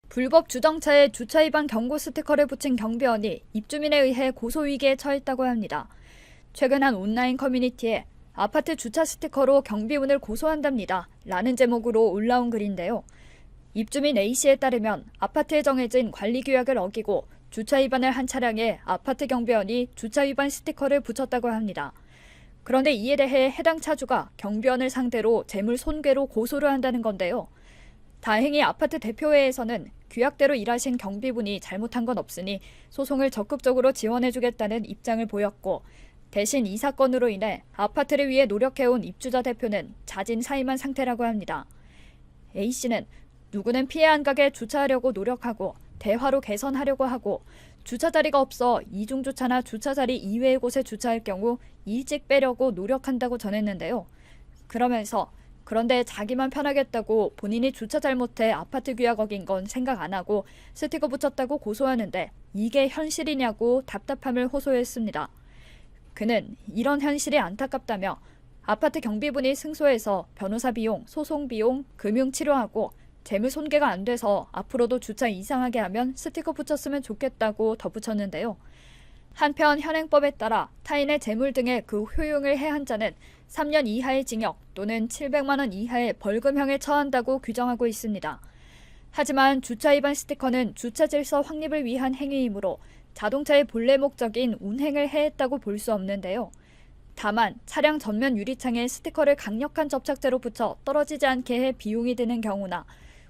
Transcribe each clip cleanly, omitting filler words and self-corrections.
불법 주정차에 주차 위반 경고 스티커를 붙인 경비원이 입주민에 의해 고소위기에 처했다고 합니다. 최근 한 온라인 커뮤니티에 아파트 주차 스티커로 경비원을 고소한답니다. 라는 제목으로 올라온 글인데요. 입주민 A씨에 따르면 아파트에 정해진 관리규약을 어기고 주차 위반을 한 차량에 아파트 경비원이 주차 위반 스티커를 붙였다고 합니다. 그런데 이에 대해 해당 차주가 경비원을 상대로 재물 손괴로 고소를 한다는 건데요. 다행히 아파트 대표회에서는 규약대로 일하신 경비분이 잘못한 건 없으니 소송을 적극적으로 지원해주겠다는 입장을 보였고, 대신 이 사건으로 인해 아파트를 위해 노력해온 입주자 대표는 자진 사임한 상태라고 합니다. A씨는 누구는 피해 안 가게 주차하려고 노력하고 대화로 개선하려고 하고 주차 자리가 없어 이중주차나 주차 자리 이외의 곳에 주차할 경우 일찍 빼려고 노력한다고 전했는데요. 그러면서 그런데 자기만 편하겠다고 본인이 주차 잘못해 아파트 규약 어긴 건 생각 안 하고 스티커 붙였다고 고소하는데 이게 현실이냐고 답답함을 호소했습니다. 그는 이런 현실이 안타깝다며 아파트 경비분이 승소해서 변호사 비용, 소송 비용, 금융 치료하고 재물 손괴가 안 돼서 앞으로도 주차 이상하게 하면 스티커 붙였으면 좋겠다고 덧붙였는데요. 한편 현행법에 따라 타인의 재물 등의 그 효용을 해한 자는 3년 이하의 징역 또는 700만 원 이하의 벌금형에 처한다고 규정하고 있습니다. 하지만 주차 위반 스티커는 주차 질서 확립을 위한 행위이므로 자동차의 본래 목적인 운행을 해했다고 볼 수 없는데요. 다만 차량 전면 유리창에 스티커를 강력한 접착제로 붙여 떨어지지 않게 해 비용이 드는 경우나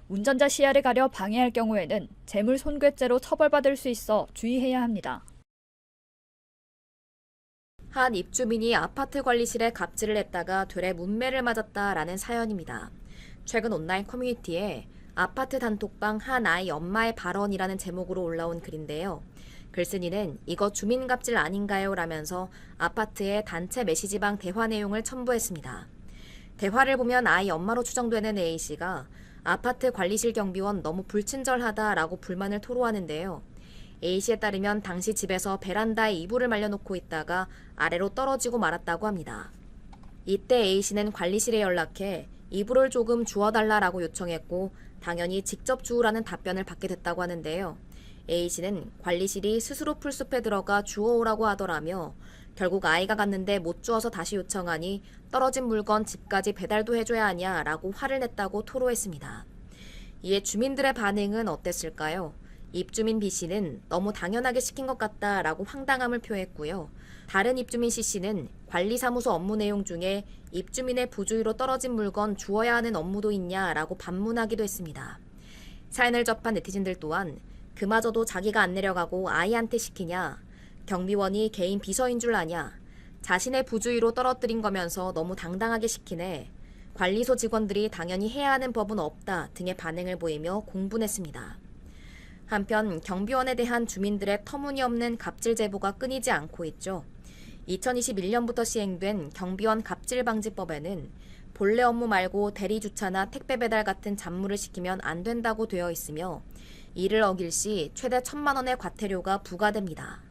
운전자 시야를 가려 방해할 경우에는 재물 손괴죄로 처벌받을 수 있어 주의해야 합니다. 한 입주민이 아파트 관리실에 갑질을 했다가 되레 문매를 맞았다라는 사연입니다. 최근 온라인 커뮤니티에 아파트 단톡방 한 아이 엄마의 발언이라는 제목으로 올라온 글인데요. 글쓴이는 이거 주민 갑질 아닌가요? 라면서 아파트에 단체 메시지방 대화 내용을 첨부했습니다. 대화를 보면 아이 엄마로 추정되는 A씨가 아파트 관리실 경비원 너무 불친절하다라고 불만을 토로하는데요. A씨에 따르면 당시 집에서 베란다에 이불을 말려놓고 있다가 아래로 떨어지고 말았다고 합니다. 이때 A씨는 관리실에 연락해 이불을 조금 주워달라고 요청했고 당연히 직접 주우라는 답변을 받게 됐다고 하는데요. A씨는 관리실이 스스로 풀숲에 들어가 주워오라고 하더라며 결국 아이가 갔는데 못 주워서 다시 요청하니 떨어진 물건 집까지 배달도 해줘야 하냐라고 화를 냈다고 토로했습니다. 이에 주민들의 반응은 어땠을까요? 입주민 B씨는 너무 당연하게 시킨 것 같다라고 황당함을 표했고요. 다른 입주민 C씨는 관리사무소 업무 내용 중에 입주민의 부주의로 떨어진 물건 주워야 하는 업무도 있냐라고 반문하기도 했습니다. 사연을 접한 네티즌들 또한 그마저도 자기가 안 내려가고 아이한테 시키냐, 경비원이 개인 비서인 줄 아냐, 자신의 부주의로 떨어뜨린 거면서 너무 당당하게 시키네, 관리소 직원들이 당연히 해야 하는 법은 없다 등의 반응을 보이며 공분했습니다. 한편 경비원에 대한 주민들의 터무니없는 갑질 제보가 끊이지 않고 있죠. 2021년부터 시행된 경비원 갑질방지법에는 본래 업무 말고 대리주차나 택배 배달 같은 잡무를 시키면 안 된다고 되어 있으며 이를 어길 시 최대 1,000만 원의 과태료가 부과됩니다.